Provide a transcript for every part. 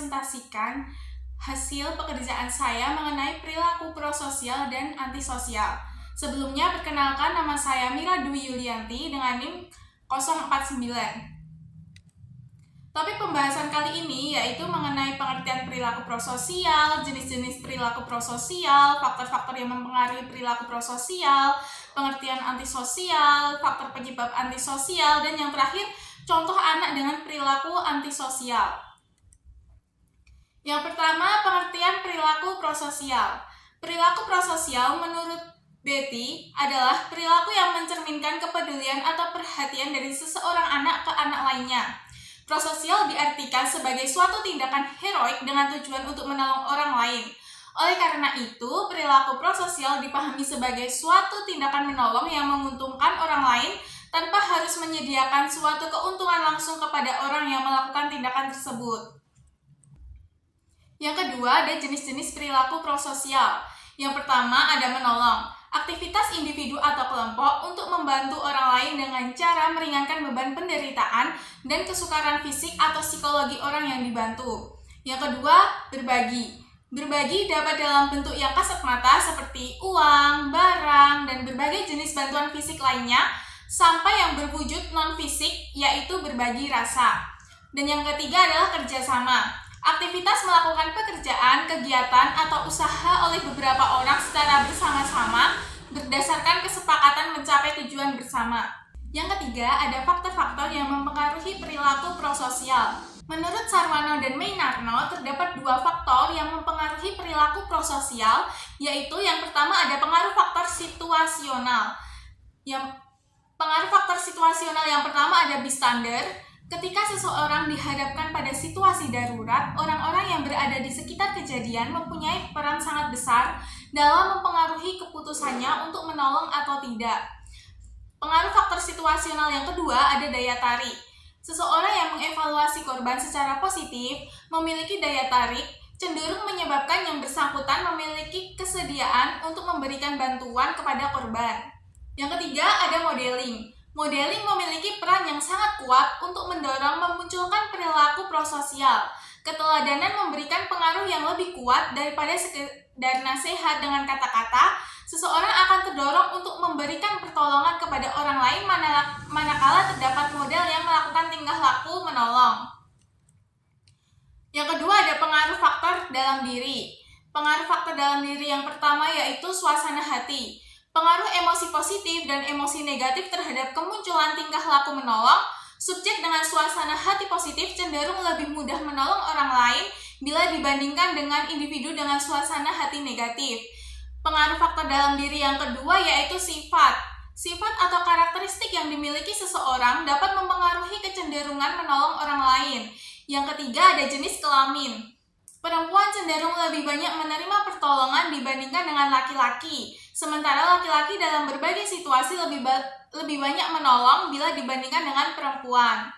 merepresentasikan hasil pekerjaan saya mengenai perilaku prososial dan antisosial. Sebelumnya, perkenalkan, nama saya Mira Dwi Yulianti dengan NIM 049. Topik pembahasan kali ini yaitu mengenai pengertian perilaku prososial, jenis-jenis perilaku prososial, faktor-faktor yang mempengaruhi perilaku prososial, pengertian antisosial, faktor penyebab antisosial, dan yang terakhir, contoh anak dengan perilaku antisosial. Yang pertama, pengertian perilaku prososial. Perilaku prososial menurut Betty adalah perilaku yang mencerminkan kepedulian atau perhatian dari seseorang anak ke anak lainnya. Prososial diartikan sebagai suatu tindakan heroik dengan tujuan untuk menolong orang lain. Oleh karena itu, perilaku prososial dipahami sebagai suatu tindakan menolong yang menguntungkan orang lain tanpa harus menyediakan suatu keuntungan langsung kepada orang yang melakukan tindakan tersebut. Yang kedua, ada jenis-jenis perilaku prososial. Yang pertama, ada menolong. Aktivitas individu atau kelompok untuk membantu orang lain dengan cara meringankan beban penderitaan dan kesukaran fisik atau psikologi orang yang dibantu. Yang kedua, berbagi. Berbagi dapat dalam bentuk yang kasat mata seperti uang, barang, dan berbagai jenis bantuan fisik lainnya, sampai yang berwujud non-fisik, yaitu berbagi rasa. Dan yang ketiga adalah kerjasama. Aktivitas melakukan pekerjaan, kegiatan, atau usaha oleh beberapa orang secara bersama-sama berdasarkan kesepakatan mencapai tujuan bersama. Yang ketiga, ada faktor-faktor yang mempengaruhi perilaku prososial. Menurut Sarwono dan Mainarno, terdapat dua faktor yang mempengaruhi perilaku prososial, yaitu yang pertama ada pengaruh faktor situasional. Pengaruh faktor situasional yang pertama ada bystander. Ketika seseorang dihadapkan pada situasi darurat, orang-orang yang berada di sekitar kejadian mempunyai peran sangat besar dalam mempengaruhi keputusannya untuk menolong atau tidak. Pengaruh faktor situasional yang kedua ada daya tarik. Seseorang yang mengevaluasi korban secara positif memiliki daya tarik, cenderung menyebabkan yang bersangkutan memiliki kesediaan untuk memberikan bantuan kepada korban. Yang ketiga ada modeling. Modeling memiliki peran yang sangat kuat untuk mendorong memunculkan perilaku prososial. Keteladanan memberikan pengaruh yang lebih kuat daripada sekedar nasihat dengan kata-kata. Seseorang akan terdorong untuk memberikan pertolongan kepada orang lain manakala terdapat model yang melakukan tingkah laku menolong. Yang kedua ada pengaruh faktor dalam diri. Pengaruh faktor dalam diri yang pertama yaitu suasana hati. Pengaruh emosi positif dan emosi negatif terhadap kemunculan tingkah laku menolong. Subjek dengan suasana hati positif cenderung lebih mudah menolong orang lain bila dibandingkan dengan individu dengan suasana hati negatif. Pengaruh faktor dalam diri yang kedua yaitu sifat. Sifat atau karakteristik yang dimiliki seseorang dapat mempengaruhi kecenderungan menolong orang lain. Yang ketiga ada jenis kelamin. Perempuan cenderung lebih banyak menerima pertolongan dibandingkan dengan laki-laki. Sementara laki-laki dalam berbagai situasi lebih banyak menolong bila dibandingkan dengan perempuan.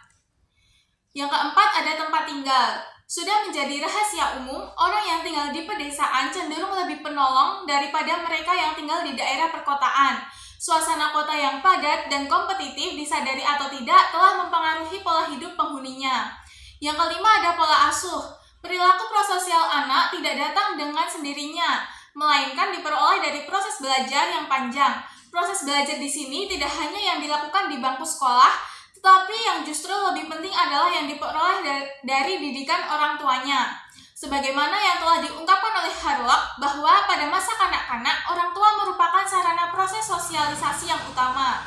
Yang keempat ada tempat tinggal. Sudah menjadi rahasia umum, orang yang tinggal di pedesaan cenderung lebih penolong daripada mereka yang tinggal di daerah perkotaan. Suasana kota yang padat dan kompetitif, disadari atau tidak, telah mempengaruhi pola hidup penghuninya. Yang kelima ada pola asuh. Perilaku prososial anak tidak datang dengan sendirinya, melainkan diperoleh dari proses belajar yang panjang. Proses belajar di sini tidak hanya yang dilakukan di bangku sekolah, tetapi yang justru lebih penting adalah yang diperoleh dari didikan orang tuanya. Sebagaimana yang telah diungkapkan oleh Harlock bahwa pada masa kanak-kanak, orang tua merupakan sarana proses sosialisasi yang utama.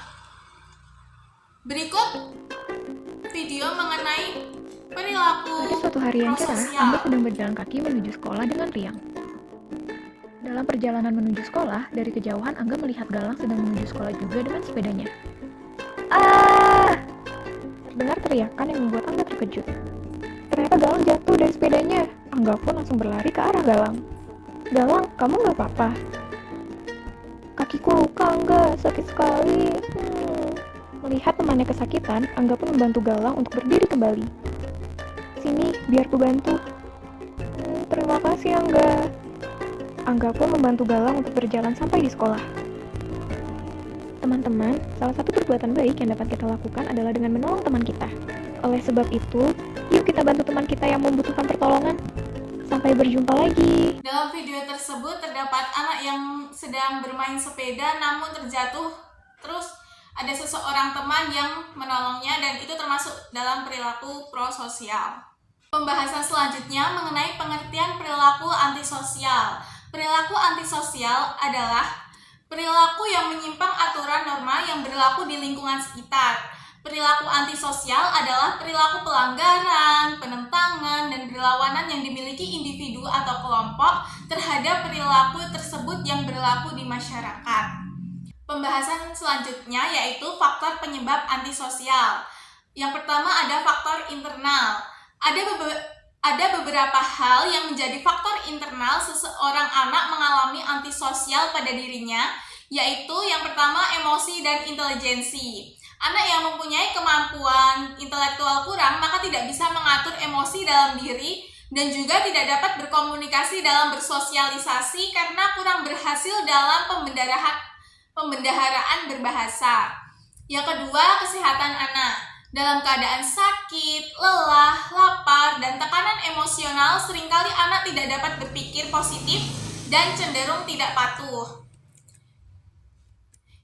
Berikut video mengenai perilaku Pada suatu hari yang cerah, prososial. Angga sedang berjalan kaki menuju sekolah dengan riang. Dalam perjalanan menuju sekolah, dari kejauhan Angga melihat Galang sedang menuju sekolah juga dengan sepedanya. Ah! Terdengar teriakan yang membuat Angga terkejut. Ternyata Galang jatuh dari sepedanya. Angga pun langsung berlari ke arah Galang. Galang, kamu gak apa-apa? Kakiku luka, Angga. Sakit sekali. Melihat temannya kesakitan, Angga pun membantu Galang untuk berdiri kembali. Sini, biar ku bantu. Terima kasih, Angga. Angga pun membantu Galang untuk berjalan sampai di sekolah. Teman-teman, salah satu perbuatan baik yang dapat kita lakukan adalah dengan menolong teman kita. Oleh sebab itu, yuk kita bantu teman kita yang membutuhkan pertolongan. Sampai berjumpa lagi. Dalam video tersebut terdapat anak yang sedang bermain sepeda namun terjatuh. Terus ada seseorang teman yang menolongnya dan itu termasuk dalam perilaku prososial. Pembahasan selanjutnya mengenai pengertian perilaku antisosial. Perilaku antisosial adalah perilaku yang menyimpang aturan norma yang berlaku di lingkungan sekitar. Perilaku antisosial adalah perilaku pelanggaran, penentangan, dan berlawanan yang dimiliki individu atau kelompok terhadap perilaku tersebut yang berlaku di masyarakat. Pembahasan selanjutnya yaitu faktor penyebab antisosial. Yang pertama ada faktor internal. Ada beberapa hal yang menjadi faktor internal seseorang anak mengalami antisosial pada dirinya, yaitu yang pertama emosi dan intelijensi. Anak yang mempunyai kemampuan intelektual kurang maka tidak bisa mengatur emosi dalam diri dan juga tidak dapat berkomunikasi dalam bersosialisasi karena kurang berhasil dalam pembendaharaan berbahasa. Yang kedua, kesehatan anak. Dalam keadaan sakit, lelah, lapar, dan tekanan emosional, seringkali anak tidak dapat berpikir positif dan cenderung tidak patuh.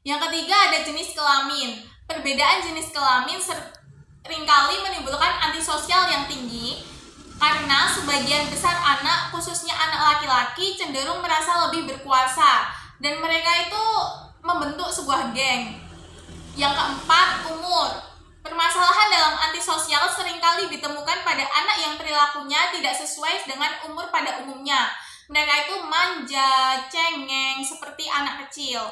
Yang ketiga ada jenis kelamin. Perbedaan jenis kelamin seringkali menimbulkan antisosial yang tinggi karena sebagian besar anak, khususnya anak laki-laki, cenderung merasa lebih berkuasa dan mereka itu membentuk sebuah geng. Yang keempat, umur. Permasalahan dalam antisosial seringkali ditemukan pada anak yang perilakunya tidak sesuai dengan umur pada umumnya. Mereka itu manja, cengeng, seperti anak kecil.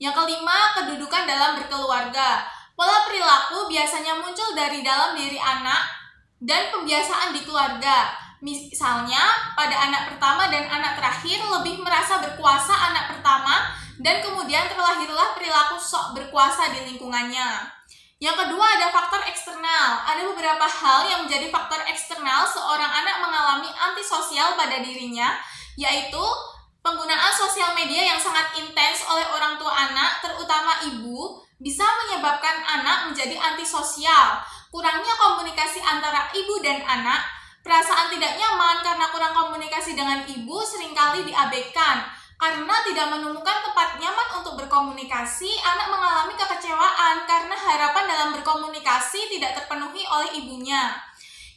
Yang kelima, kedudukan dalam berkeluarga. Pola perilaku biasanya muncul dari dalam diri anak dan pembiasaan di keluarga. Misalnya, pada anak pertama dan anak terakhir lebih merasa berkuasa anak pertama dan kemudian terlahirlah perilaku sok berkuasa di lingkungannya. Yang kedua ada faktor eksternal. Ada beberapa hal yang menjadi faktor eksternal seorang anak mengalami antisosial pada dirinya, yaitu penggunaan sosial media yang sangat intens oleh orang tua anak, terutama ibu, bisa menyebabkan anak menjadi antisosial. Kurangnya komunikasi antara ibu dan anak, perasaan tidak nyaman karena kurang komunikasi dengan ibu seringkali diabaikan. Karena tidak menemukan tempat nyaman untuk berkomunikasi, anak mengalami kekecewaan karena harapan dalam berkomunikasi tidak terpenuhi oleh ibunya.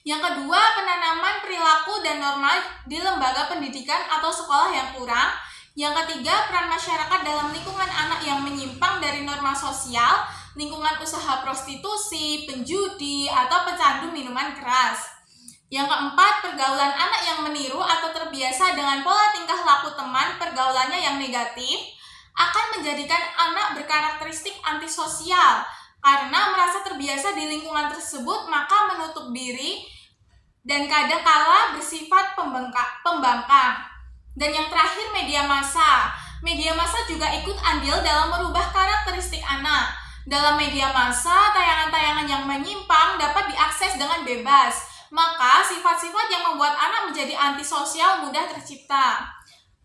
Yang kedua, penanaman perilaku dan norma di lembaga pendidikan atau sekolah yang kurang. Yang ketiga, peran masyarakat dalam lingkungan anak yang menyimpang dari norma sosial, lingkungan usaha prostitusi, penjudi, atau pecandu minuman keras. Yang keempat, pergaulan anak yang meniru atau terbiasa dengan pola tingkah laku teman pergaulannya yang negatif akan menjadikan anak berkarakteristik antisosial karena merasa terbiasa di lingkungan tersebut maka menutup diri dan kadang-kala bersifat pembangkang. Dan yang terakhir, media massa. Media massa juga ikut andil dalam merubah karakteristik anak. Dalam media massa, tayangan-tayangan yang menyimpang dapat diakses dengan bebas. Maka sifat-sifat yang membuat anak menjadi antisosial mudah tercipta.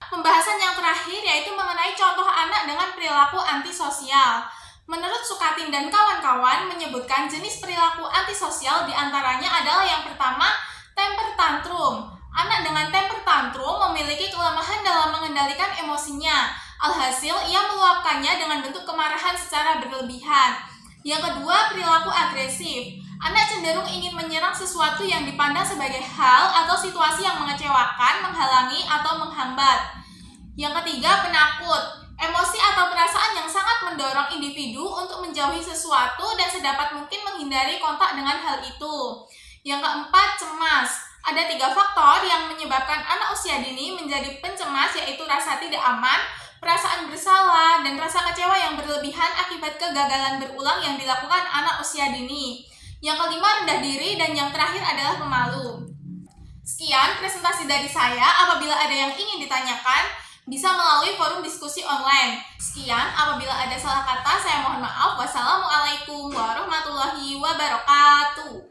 Pembahasan yang terakhir yaitu mengenai contoh anak dengan perilaku antisosial. Menurut Sukatin dan kawan-kawan menyebutkan jenis perilaku antisosial diantaranya adalah yang pertama, temper tantrum. Anak dengan temper tantrum memiliki kelemahan dalam mengendalikan emosinya. Alhasil, ia meluapkannya dengan bentuk kemarahan secara berlebihan. Yang kedua, perilaku agresif. Anak cenderung ingin menyerang sesuatu yang dipandang sebagai hal atau situasi yang mengecewakan, menghalangi, atau menghambat. Yang ketiga, penakut. Emosi atau perasaan yang sangat mendorong individu untuk menjauhi sesuatu dan sedapat mungkin menghindari kontak dengan hal itu. Yang keempat, cemas. Ada 3 faktor yang menyebabkan anak usia dini menjadi pencemas, yaitu rasa tidak aman, perasaan bersalah, dan rasa kecewa yang berlebihan akibat kegagalan berulang yang dilakukan anak usia dini. Yang kelima, rendah diri, dan yang terakhir adalah pemalu. Sekian presentasi dari saya. Apabila ada yang ingin ditanyakan, bisa melalui forum diskusi online. Sekian, apabila ada salah kata, saya mohon maaf. Wassalamualaikum warahmatullahi wabarakatuh.